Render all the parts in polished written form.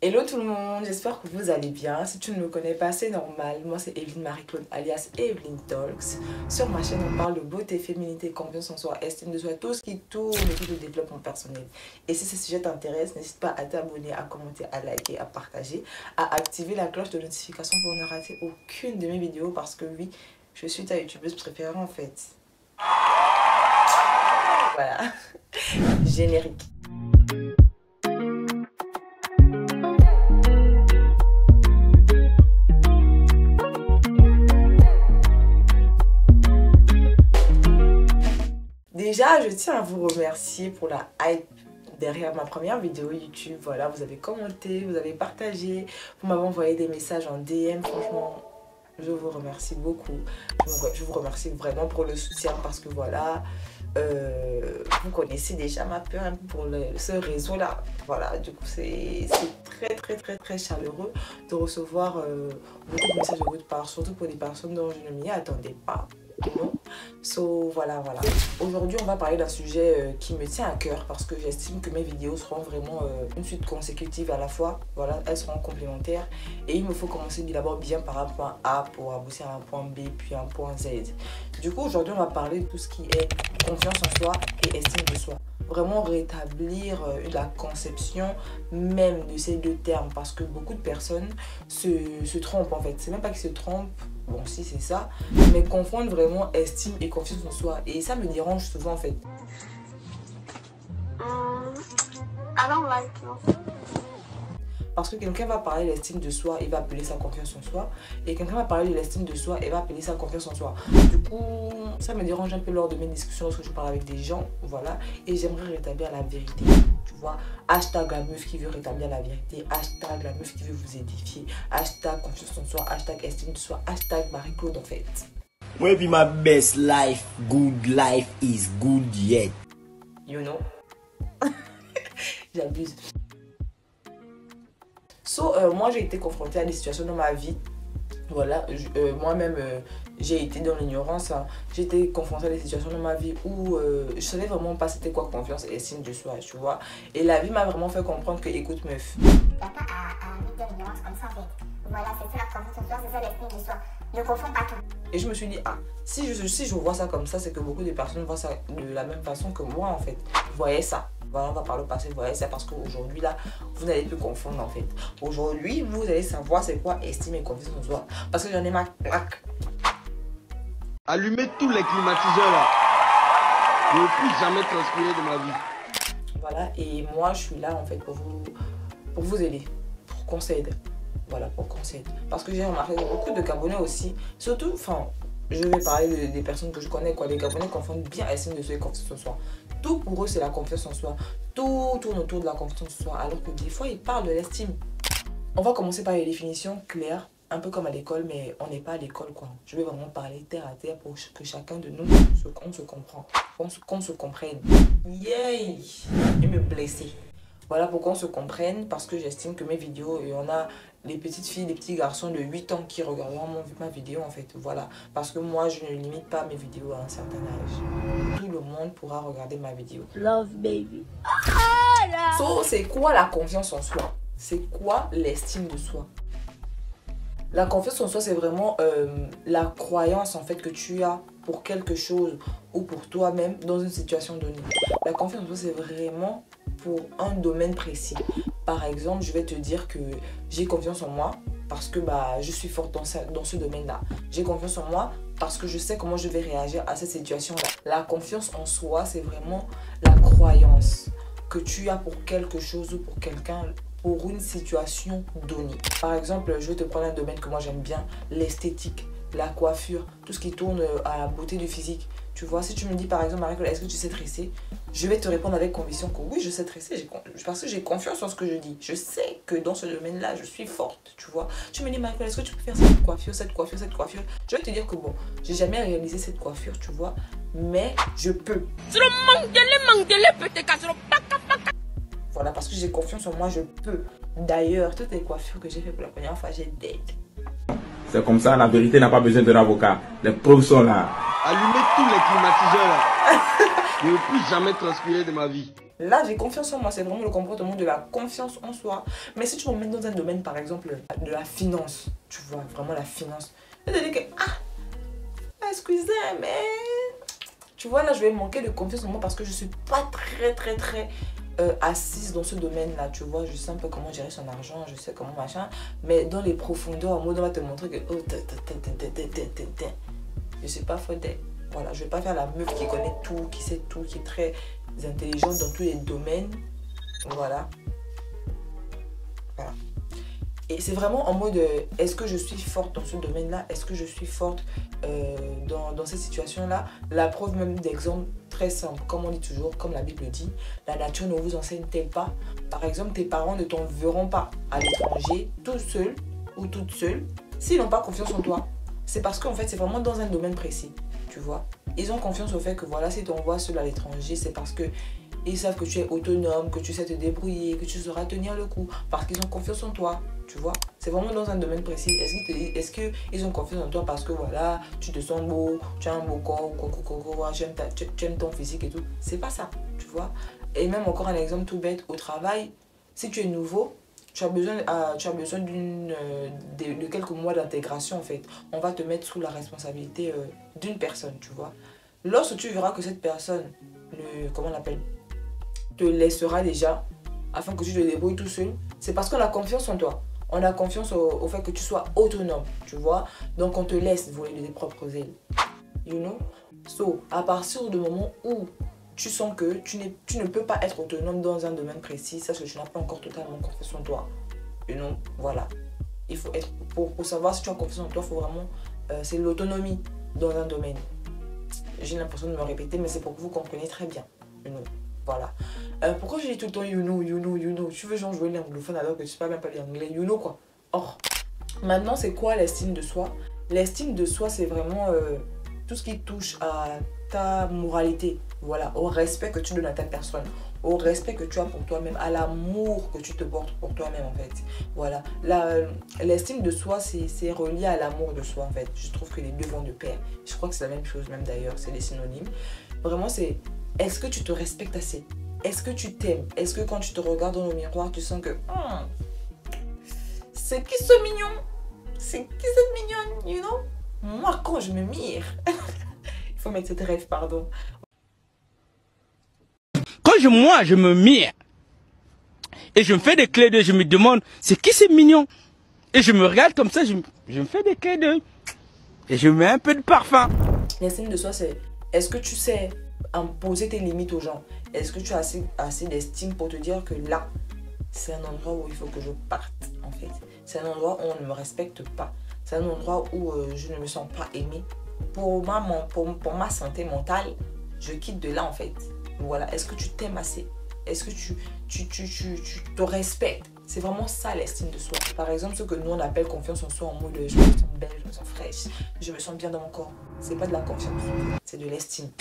Hello tout le monde, j'espère que vous allez bien. Si tu ne me connais pas, c'est normal. Moi, c'est Evelyne Marie-Claude alias Evelyne Talks. Sur ma chaîne, on parle de beauté, féminité, confiance en soi, estime de soi, tout ce qui tourne autour du développement personnel. Et si ce sujet t'intéresse, n'hésite pas à t'abonner, à commenter, à liker, à partager, à activer la cloche de notification pour ne rater aucune de mes vidéos parce que oui, je suis ta youtubeuse préférée en fait. Voilà. Générique. Déjà, je tiens à vous remercier pour la hype derrière ma première vidéo YouTube. Voilà, vous avez commenté, vous avez partagé, vous m'avez envoyé des messages en DM. Franchement, je vous remercie beaucoup. Je vous remercie vraiment pour le soutien parce que voilà, vous connaissez déjà ma peur pour ce réseau-là. Voilà, du coup, c'est très chaleureux de recevoir beaucoup de messages de votre part, surtout pour des personnes dont je ne m'y attendais pas. Non. So voilà. Aujourd'hui, on va parler d'un sujet qui me tient à cœur parce que j'estime que mes vidéos seront vraiment une suite consécutive à la fois. Voilà, elles seront complémentaires et il me faut commencer d'abord bien par un point A pour aboutir à un point B puis un point Z. Du coup, aujourd'hui, on va parler de tout ce qui est confiance en soi et estime de soi. Vraiment rétablir la conception même de ces deux termes parce que beaucoup de personnes se trompent en fait. C'est même pas qu'ils se trompent. Bon, si c'est ça, mais confondre vraiment estime et confiance en soi. Et ça me dérange souvent en fait. I don't like you. Parce que quelqu'un va parler de l'estime de soi et va appeler ça confiance en soi. Et quelqu'un va parler de l'estime de soi et va appeler ça confiance en soi. Du coup, ça me dérange un peu lors de mes discussions lorsque je parle avec des gens. Voilà. Et j'aimerais rétablir la vérité. Tu vois, hashtag la meuf qui veut rétablir la vérité. Hashtag la meuf qui veut vous édifier. Hashtag confiance en soi. Hashtag estime de soi. Hashtag Marie-Claude en fait. Maybe my best life, good life is good yet. You know. J'abuse. Moi j'ai été confrontée à des situations dans ma vie. Voilà, moi-même j'ai été dans l'ignorance. Hein. J'ai été confrontée à des situations dans ma vie où je savais vraiment pas c'était quoi confiance et estime de soi, tu vois. Et la vie m'a vraiment fait comprendre que, écoute meuf. Il n'y a pas à vivre dans l'ignorance comme ça en fait. Voilà, c'est ça la confiance en soi, c'est ça l'estime de soi. Ne confonds pas tout. Et je me suis dit, ah, si je vois ça comme ça, c'est que beaucoup de personnes voient ça de la même façon que moi en fait. Vous voyez ça. Voilà, on va par le passé, vous voyez ça parce qu'aujourd'hui là, vous n'allez plus confondre en fait. Aujourd'hui, vous allez savoir c'est quoi estime et confiance en soi. Parce que j'en ai ma claque. Allumez tous les climatiseurs là. Je ne veux plus jamais transpirer de ma vie. Voilà, et moi je suis là en fait pour vous aider, pour qu'on s'aide. Voilà, pour qu'on s'aide. Parce que j'ai remarqué que beaucoup de Gabonais aussi, surtout, enfin, je vais parler des personnes que je connais, quoi. Les Gabonais confondent bien estime de soi et confiance en soi. Tout pour eux, c'est la confiance en soi. Tout tourne autour de la confiance en soi, alors que des fois, ils parlent de l'estime. On va commencer par les définitions claires, un peu comme à l'école, mais on n'est pas à l'école, quoi. Je vais vraiment parler terre à terre pour que chacun de nous, qu'on se comprend, qu'on se comprenne. Yay! Et me blesser. Voilà pourquoi on se comprenne, parce que j'estime que mes vidéos, il y en a des petites filles, des petits garçons de 8 ans qui regarderont ma vidéo en fait. Voilà, parce que moi je ne limite pas mes vidéos à un certain âge. Tout le monde pourra regarder ma vidéo. Love baby. So, c'est quoi la confiance en soi? C'est quoi l'estime de soi? La confiance en soi, c'est vraiment la croyance en fait que tu as pour quelque chose ou pour toi-même dans une situation donnée. La confiance en soi, c'est vraiment pour un domaine précis. Par exemple, je vais te dire que j'ai confiance en moi parce que je suis forte dans ce domaine-là. J'ai confiance en moi parce que je sais comment je vais réagir à cette situation-là. La confiance en soi, c'est vraiment la croyance que tu as pour quelque chose ou pour quelqu'un, pour une situation donnée. Par exemple, je vais te prendre un domaine que moi j'aime bien, l'esthétique, la coiffure, tout ce qui tourne à la beauté du physique. Tu vois, si tu me dis par exemple, Marie-Claude, est-ce que tu sais tresser? Je vais te répondre avec conviction que oui, je sais tresser, parce que j'ai confiance en ce que je dis. Je sais que dans ce domaine-là, je suis forte, tu vois. Tu me dis, Marie-Claude, est-ce que tu peux faire cette coiffure, cette coiffure, cette coiffure? Je vais te dire que bon, j'ai jamais réalisé cette coiffure, tu vois, mais je peux. Voilà, parce que j'ai confiance en moi, je peux. D'ailleurs, toutes les coiffures que j'ai fait pour la première fois, j'ai dead. C'est comme ça, la vérité n'a pas besoin d'un avocat. Les preuves sont là. Allumez tous les climatiseurs là. Je ne veux plus jamais transpirer de ma vie. Là, j'ai confiance en moi. C'est vraiment le comportement de la confiance en soi. Mais si tu me mets dans un domaine, par exemple, de la finance, tu vois, vraiment la finance, c'est-à-dire que, excusez, mais... Tu vois, là, je vais manquer de confiance en moi parce que je suis pas très assise dans ce domaine-là. Tu vois, je sais un peu comment gérer son argent, je sais comment machin. Mais dans les profondeurs, en mode, on va te montrer que... Oh, je suis pas faute. Voilà, je vais pas faire la meuf qui connaît tout, qui sait tout, qui est très intelligente dans tous les domaines. Voilà. Voilà. Et c'est vraiment en mode, est-ce que je suis forte dans ce domaine-là? Est-ce que je suis forte dans cette situation-là? La preuve même d'exemple très simple, comme on dit toujours, comme la Bible dit, la nature ne vous enseigne-t-elle pas? Par exemple, tes parents ne t'enverront pas à l'étranger, tout seul ou toute seule, s'ils n'ont pas confiance en toi. C'est parce qu'en fait, c'est vraiment dans un domaine précis, tu vois. Ils ont confiance au fait que voilà, si tu t'envoies seul à l'étranger, c'est parce que ils savent que tu es autonome, que tu sais te débrouiller, que tu sauras tenir le coup, parce qu'ils ont confiance en toi, tu vois. C'est vraiment dans un domaine précis. Est-ce qu'ils ont confiance en toi parce que voilà, tu te sens beau, tu as un beau corps, tu aimes ton physique et tout? C'est pas ça, tu vois. Et même encore un exemple tout bête, au travail, si tu es nouveau, tu as besoin de quelques mois d'intégration en fait. On va te mettre sous la responsabilité d'une personne, tu vois. Lorsque tu verras que cette personne, comment on l'appelle, te laissera déjà afin que tu te débrouilles tout seul, c'est parce qu'on a confiance en toi. On a confiance au fait que tu sois autonome, tu vois. Donc on te laisse voler de tes propres ailes. You know? So, à partir du moment où tu sens que tu ne peux pas être autonome dans un domaine précis, sache que tu n'as pas encore totalement confiance en toi. You know? Voilà. Il faut être, pour savoir si tu as confiance en toi, il faut vraiment, c'est l'autonomie dans un domaine. J'ai l'impression de me répéter, mais c'est pour que vous compreniez très bien. You know? Voilà. Pourquoi je dis tout le temps you know? Tu veux genre jouer l'anglophone alors que tu ne sais pas même pas l'anglais? You know quoi? Or, maintenant c'est quoi l'estime de soi? L'estime de soi, c'est vraiment tout ce qui touche à ta moralité. Voilà, au respect que tu donnes à ta personne, au respect que tu as pour toi-même, à l'amour que tu te portes pour toi-même en fait. Voilà, l'estime de soi, c'est relié à l'amour de soi en fait. Je trouve que les deux vont de pair. Je crois que c'est la même chose même d'ailleurs, c'est des synonymes. Vraiment, c'est est-ce que tu te respectes assez? Est-ce que tu t'aimes? Est-ce que quand tu te regardes dans le miroir, tu sens que c'est qui ce mignon? C'est qui cette mignonne, you know? Moi, quand je me mire, il faut mettre cette rêve, pardon. Quand moi, je me mire et je me fais des clés d'œil, je me demande, c'est qui c'est mignon? Et je me regarde comme ça, je me fais des clés d'œil et je mets un peu de parfum. L'estime de soi, c'est est-ce que tu sais imposer tes limites aux gens? Est-ce que tu as assez d'estime pour te dire que là, c'est un endroit où il faut que je parte en fait? C'est un endroit où on ne me respecte pas. C'est un endroit où je ne me sens pas aimée. Pour ma santé mentale, je quitte de là en fait. Voilà, est-ce que tu t'aimes assez? Est-ce que tu te respectes? C'est vraiment ça l'estime de soi. Par exemple, ce que nous on appelle confiance en soi en mode je me sens belle, je me sens fraîche, je me sens bien dans mon corps. C'est pas de la confiance, c'est de l'estime.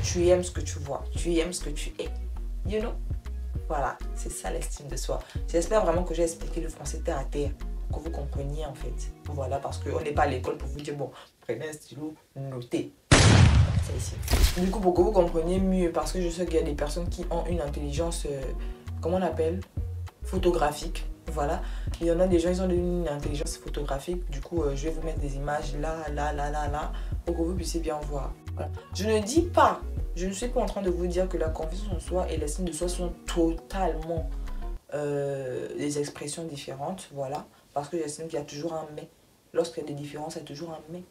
Tu aimes ce que tu vois, tu aimes ce que tu es. You know? Voilà, c'est ça l'estime de soi. J'espère vraiment que j'ai expliqué le français terre à terre, que vous compreniez en fait. Voilà, parce qu'on n'est pas à l'école pour vous dire bon, prenez un stylo, notez. C'est ici. Du coup, pour que vous compreniez mieux, parce que je sais qu'il y a des personnes qui ont une intelligence, comment on appelle, photographique. Voilà, il y en a des gens, ils ont une intelligence photographique. Du coup, je vais vous mettre des images là, pour que vous puissiez bien voir. Voilà. Je ne dis pas, je ne suis pas en train de vous dire que la confiance en soi et l'estime de soi sont totalement des expressions différentes. Voilà, parce que j'estime qu'il y a toujours un mais. Lorsqu'il y a des différences, il y a toujours un mais.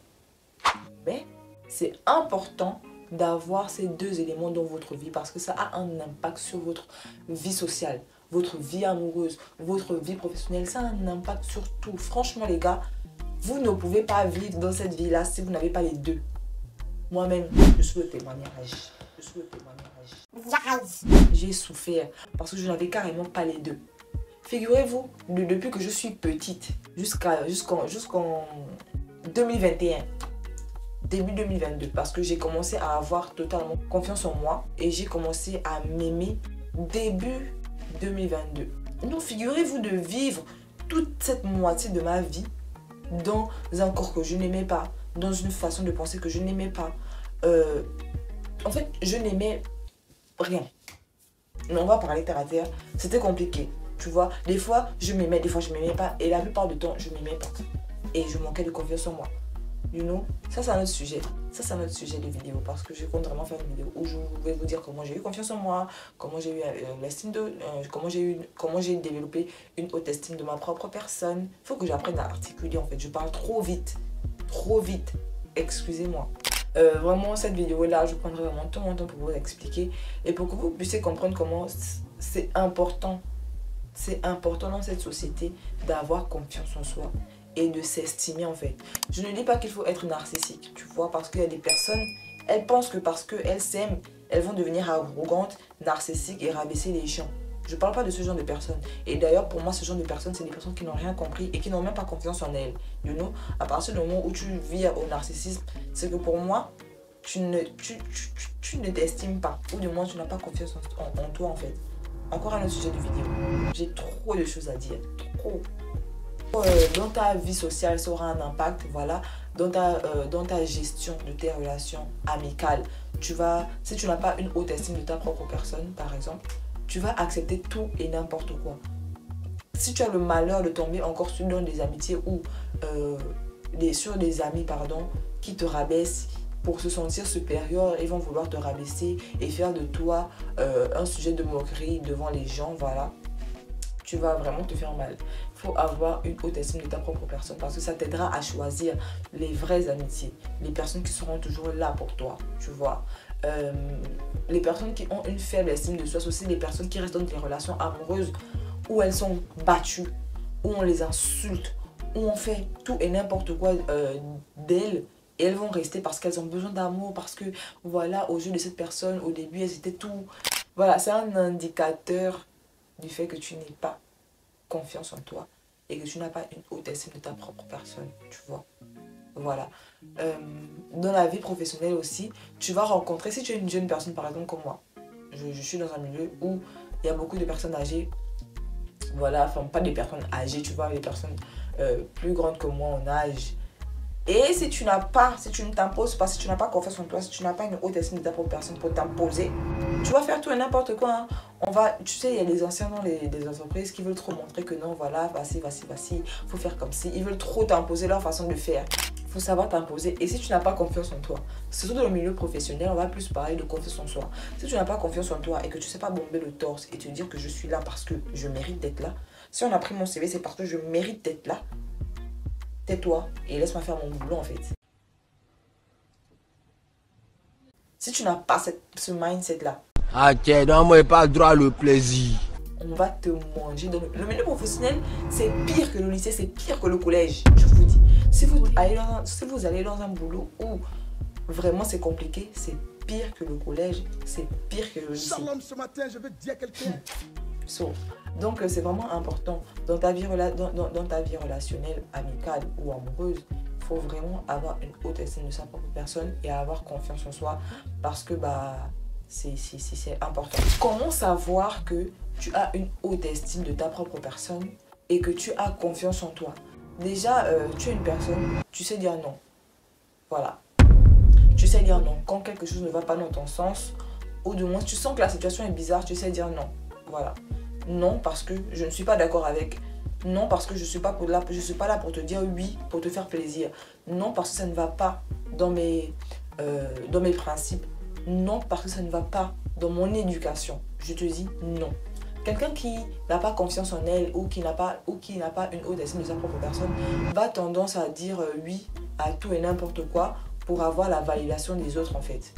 Mais c'est important d'avoir ces deux éléments dans votre vie parce que ça a un impact sur votre vie sociale, votre vie amoureuse, votre vie professionnelle. Ça a un impact sur tout. Franchement les gars, vous ne pouvez pas vivre dans cette vie-là si vous n'avez pas les deux. Moi-même, je suis le témoignage. J'ai souffert parce que je n'avais carrément pas les deux. Figurez-vous, depuis que je suis petite jusqu'en 2021, début 2022, parce que j'ai commencé à avoir totalement confiance en moi et j'ai commencé à m'aimer début 2022. Donc figurez-vous de vivre toute cette moitié de ma vie dans un corps que je n'aimais pas, dans une façon de penser que je n'aimais pas. En fait, je n'aimais rien. on va parler terre à terre, c'était compliqué. Tu vois, des fois, je m'aimais, des fois, je m'aimais pas. Et la plupart du temps, je m'aimais pas. Et je manquais de confiance en moi. You know, ça c'est un autre sujet. Ça c'est un autre sujet de vidéo parce que je compte vraiment faire une vidéo où je vais vous dire comment j'ai eu confiance en moi, comment j'ai eu l'estime de, comment j'ai développé une haute estime de ma propre personne. Il faut que j'apprenne à articuler en fait. Je parle trop vite, excusez-moi. Vraiment cette vidéo là, je prendrai vraiment tout mon temps pour vous expliquer et pour que vous puissiez comprendre comment c'est important dans cette société d'avoir confiance en soi et de s'estimer en fait. Je ne dis pas qu'il faut être narcissique, tu vois, parce qu'il y a des personnes, elles pensent que parce qu'elles s'aiment, elles vont devenir arrogantes, narcissiques et rabaisser les gens. Je ne parle pas de ce genre de personnes. Et d'ailleurs, pour moi, ce genre de personnes, c'est des personnes qui n'ont rien compris et qui n'ont même pas confiance en elles. You know? À partir du moment où tu vis au narcissisme, c'est que pour moi, tu ne t'estimes pas. Ou du moins, tu n'as pas confiance en toi en fait. Encore un autre sujet de vidéo. J'ai trop de choses à dire. Trop. Dans ta vie sociale, ça aura un impact, voilà. Dans ta gestion de tes relations amicales, si tu n'as pas une haute estime de ta propre personne, par exemple, tu vas accepter tout et n'importe quoi. Si tu as le malheur de tomber encore sur des amitiés ou sur des amis, pardon, qui te rabaissent, pour se sentir supérieur, ils vont vouloir te rabaisser et faire de toi un sujet de moquerie devant les gens, voilà. Tu vas vraiment te faire mal. Il faut avoir une haute estime de ta propre personne parce que ça t'aidera à choisir les vraies amitiés, les personnes qui seront toujours là pour toi, tu vois. Les personnes qui ont une faible estime de soi, c'est aussi les personnes qui restent dans des relations amoureuses où elles sont battues, où on les insulte, où on fait tout et n'importe quoi d'elles. Et elles vont rester parce qu'elles ont besoin d'amour, parce que voilà, au jeu de cette personne, au début, elles étaient tout. Voilà, c'est un indicateur du fait que tu n'aies pas confiance en toi et que tu n'as pas une haute estime de ta propre personne, tu vois. Voilà. Dans la vie professionnelle aussi, tu vas rencontrer, si tu es une jeune personne par exemple comme moi, je suis dans un milieu où il y a beaucoup de personnes âgées, voilà, enfin pas des personnes âgées, tu vois, des personnes plus grandes que moi en âge. Et si tu ne t'imposes pas, si tu n'as pas confiance en toi, si tu n'as pas une haute estime de ta propre personne pour t'imposer, tu vas faire tout et n'importe quoi. Hein. Tu sais, il y a des anciens dans des entreprises qui veulent trop montrer que non, voilà, voici, faut faire comme ci. Ils veulent trop t'imposer leur façon de faire. Il faut savoir t'imposer. Et si tu n'as pas confiance en toi, surtout dans le milieu professionnel, on va plus parler de confiance en soi. Si tu n'as pas confiance en toi et que tu ne sais pas bomber le torse et te dire que je suis là parce que je mérite d'être là, si on a pris mon CV, c'est parce que je mérite d'être là. Tais-toi et laisse-moi faire mon boulot en fait. Si tu n'as pas ce mindset-là, Ah tiens, donne-moi pas droit le plaisir. on va te manger. Dans le milieu professionnel, c'est pire que le lycée, c'est pire que le collège, je vous dis. Si vous allez dans un boulot où vraiment c'est compliqué, c'est pire que le collège, c'est pire que le lycée. Ce matin, je vais te dire quelqu'un. Donc c'est vraiment important dans ta vie relationnelle, amicale ou amoureuse. Il faut vraiment avoir une haute estime de sa propre personne et avoir confiance en soi parce que c'est important. Comment savoir que tu as une haute estime de ta propre personne et que tu as confiance en toi? Déjà, tu es une personne, tu sais dire non. Voilà. Tu sais dire non. Quand quelque chose ne va pas dans ton sens, ou du moins tu sens que la situation est bizarre, tu sais dire non. Voilà. Non parce que je ne suis pas d'accord avec. Non parce que je suis pas là pour te dire oui, pour te faire plaisir. Non parce que ça ne va pas dans mes principes. Non parce que ça ne va pas dans mon éducation. Je te dis non. Quelqu'un qui n'a pas confiance en elle ou qui n'a pas une haute estime de sa propre personne va tendance à dire oui à tout et n'importe quoi pour avoir la validation des autres en fait.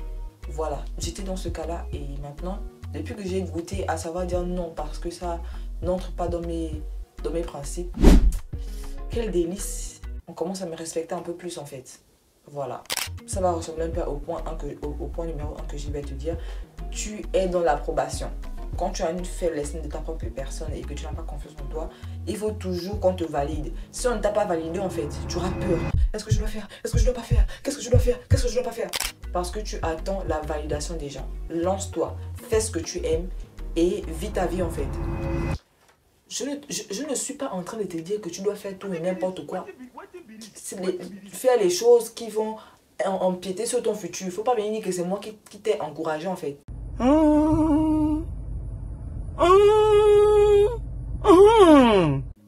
Voilà, j'étais dans ce cas-là et maintenant, depuis que j'ai goûté à savoir dire non parce que ça n'entre pas dans mes principes, quel délice, on commence à me respecter un peu plus en fait. Voilà, ça va ressembler un peu au point numéro 1 que je vais te dire. Tu es dans l'approbation. Quand tu as une faible estime de ta propre personne et que tu n'as pas confiance en toi, il faut toujours qu'on te valide. Si on ne t'a pas validé en fait, tu auras peur. Est-ce que je dois faire? Est-ce que je dois pas faire? Qu'est-ce que je dois faire? Qu'est-ce que je dois pas faire? Parce que tu attends la validation des gens. Lance-toi, fais ce que tu aimes et vis ta vie en fait. Je ne suis pas en train de te dire que tu dois faire tout et n'importe quoi. Faire les choses qui vont empiéter sur ton futur. Il ne faut pas venir dire que c'est moi qui t'ai encouragé en fait.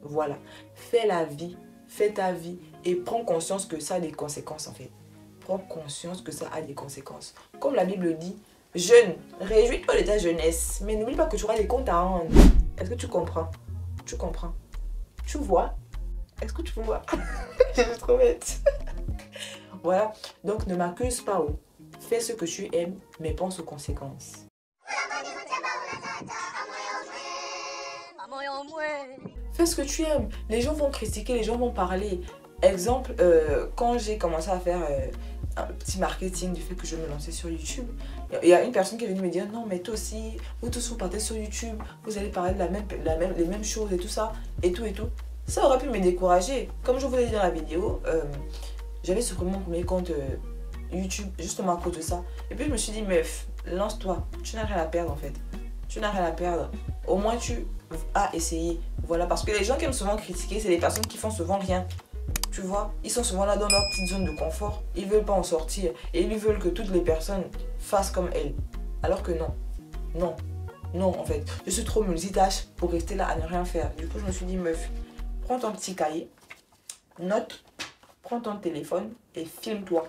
Voilà. Fais la vie, fais ta vie et prends conscience que ça a des conséquences en fait. Prends conscience que ça a des conséquences. Comme la Bible dit, jeune, réjouis-toi de ta jeunesse, mais n'oublie pas que tu auras des comptes à rendre. Est-ce que tu comprends? Tu comprends? Tu vois? Est-ce que tu vois? Je suis trop bête. Voilà. Donc ne m'accuse pas. Oh. Fais ce que tu aimes, mais pense aux conséquences. Fais ce que tu aimes. Les gens vont critiquer, les gens vont parler. Exemple, quand j'ai commencé à faire un petit marketing du fait que je me lançais sur YouTube, il y a une personne qui est venue me dire non mais toi aussi, vous tous vous partez sur YouTube, vous allez parler de les mêmes choses et tout ça, et tout. Ça aurait pu me décourager. Comme je vous l'ai dit dans la vidéo, j'avais supprimé mon premier compte YouTube justement à cause de ça. Et puis je me suis dit meuf, lance-toi, tu n'as rien à perdre en fait. Tu n'as rien à perdre. Au moins tu as essayé. Voilà, parce que les gens qui aiment souvent critiquer, c'est les personnes qui font souvent rien. Tu vois, ils sont souvent là dans leur petite zone de confort. Ils veulent pas en sortir. Et ils veulent que toutes les personnes fassent comme elles. Alors que non. Non. Non, en fait. Je suis trop multitâche pour rester là à ne rien faire. Du coup, je me suis dit, meuf, prends ton petit cahier, note, prends ton téléphone et filme-toi.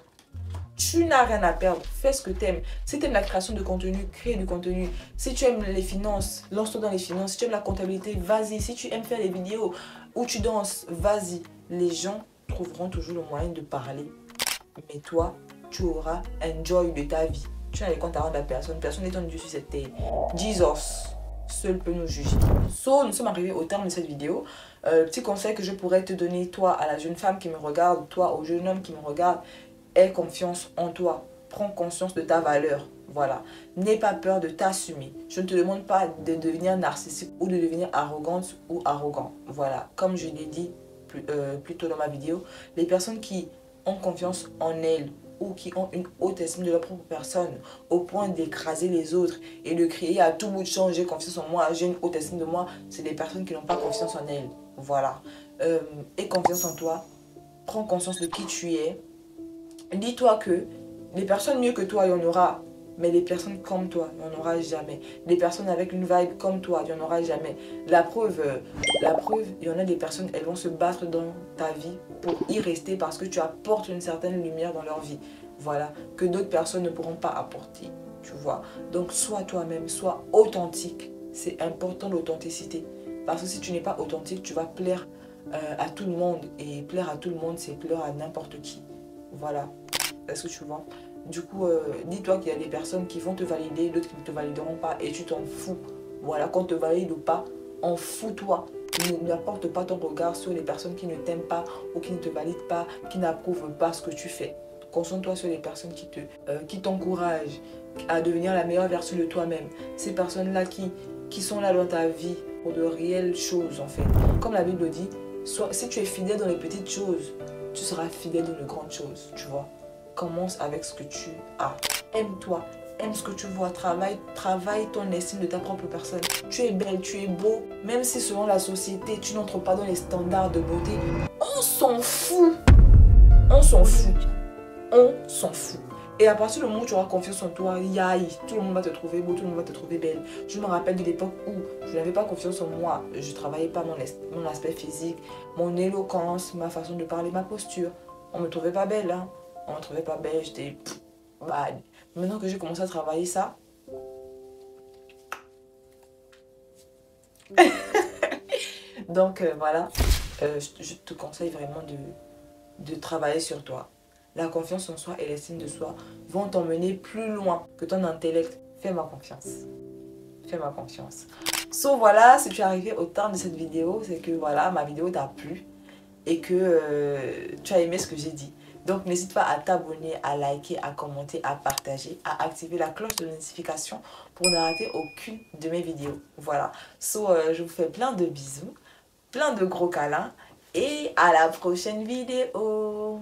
Tu n'as rien à perdre. Fais ce que tu aimes. Si tu aimes la création de contenu, crée du contenu. Si tu aimes les finances, lance-toi dans les finances. Si tu aimes la comptabilité, vas-y. Si tu aimes faire des vidéos où tu danses, vas-y. Les gens trouveront toujours le moyen de parler. Mais toi, tu auras enjoy de ta vie. Tu n'as les comptes à rendre à personne. Personne n'est en Dieu sur cette terre. Jesus seul peut nous juger. So, nous sommes arrivés au terme de cette vidéo. Petit conseil que je pourrais te donner, toi, à la jeune femme qui me regarde, toi, au jeune homme qui me regarde, aie confiance en toi. Prends conscience de ta valeur. Voilà. N'aie pas peur de t'assumer. Je ne te demande pas de devenir narcissique ou de devenir arrogante ou arrogant. Voilà. Comme je l'ai dit plus tôt dans ma vidéo, les personnes qui ont confiance en elles ou qui ont une haute estime de leur propre personne au point d'écraser les autres et de crier à tout bout de champ j'ai confiance en moi, j'ai une haute estime de moi, c'est des personnes qui n'ont pas confiance en elles. Voilà. Aie confiance en toi, prends conscience de qui tu es. Dis-toi que les personnes mieux que toi, il y en aura, mais les personnes comme toi, il n'y en aura jamais. Les personnes avec une vibe comme toi, il n'y en aura jamais. La preuve, il y en a des personnes, elles vont se battre dans ta vie pour y rester parce que tu apportes une certaine lumière dans leur vie. Voilà, que d'autres personnes ne pourront pas apporter, tu vois. Donc, sois toi-même, sois authentique. C'est important l'authenticité. Parce que si tu n'es pas authentique, tu vas plaire à tout le monde. Et plaire à tout le monde, c'est plaire à n'importe qui. Voilà. Est-ce que tu vois? Du coup, dis-toi qu'il y a des personnes qui vont te valider, d'autres qui ne te valideront pas et tu t'en fous. Voilà, qu'on te valide ou pas, en fous-toi. N'apporte pas ton regard sur les personnes qui ne t'aiment pas ou qui ne te valident pas, qui n'approuvent pas ce que tu fais. Concentre-toi sur les personnes qui t'encouragent à devenir la meilleure version de toi-même. Ces personnes-là qui sont là dans ta vie pour de réelles choses en fait. Comme la Bible dit, si tu es fidèle dans les petites choses, tu seras fidèle dans les grandes choses, tu vois. Commence avec ce que tu as. Aime-toi, aime ce que tu vois, travaille ton estime de ta propre personne. Tu es belle, tu es beau, même si selon la société, tu n'entres pas dans les standards de beauté. On s'en fout. On s'en fout. On s'en fout. Et à partir du moment où tu auras confiance en toi, tout le monde va te trouver beau, tout le monde va te trouver belle. Je me rappelle de l'époque où je n'avais pas confiance en moi. Je ne travaillais pas mon aspect physique, mon éloquence, ma façon de parler, ma posture. On ne me trouvait pas belle, hein. On ne me trouvait pas belle, j'étais bad. Maintenant que j'ai commencé à travailler ça, donc voilà, je te conseille vraiment de travailler sur toi. La confiance en soi et l'estime de soi vont t'emmener plus loin que ton intellect. Fais-moi confiance. Fais-moi confiance. So voilà, si tu es arrivé au terme de cette vidéo, c'est que voilà, ma vidéo t'a plu et que tu as aimé ce que j'ai dit. Donc n'hésite pas à t'abonner, à liker, à commenter, à partager, à activer la cloche de notification pour ne rater aucune de mes vidéos. Voilà. So je vous fais plein de bisous, plein de gros câlins et à la prochaine vidéo.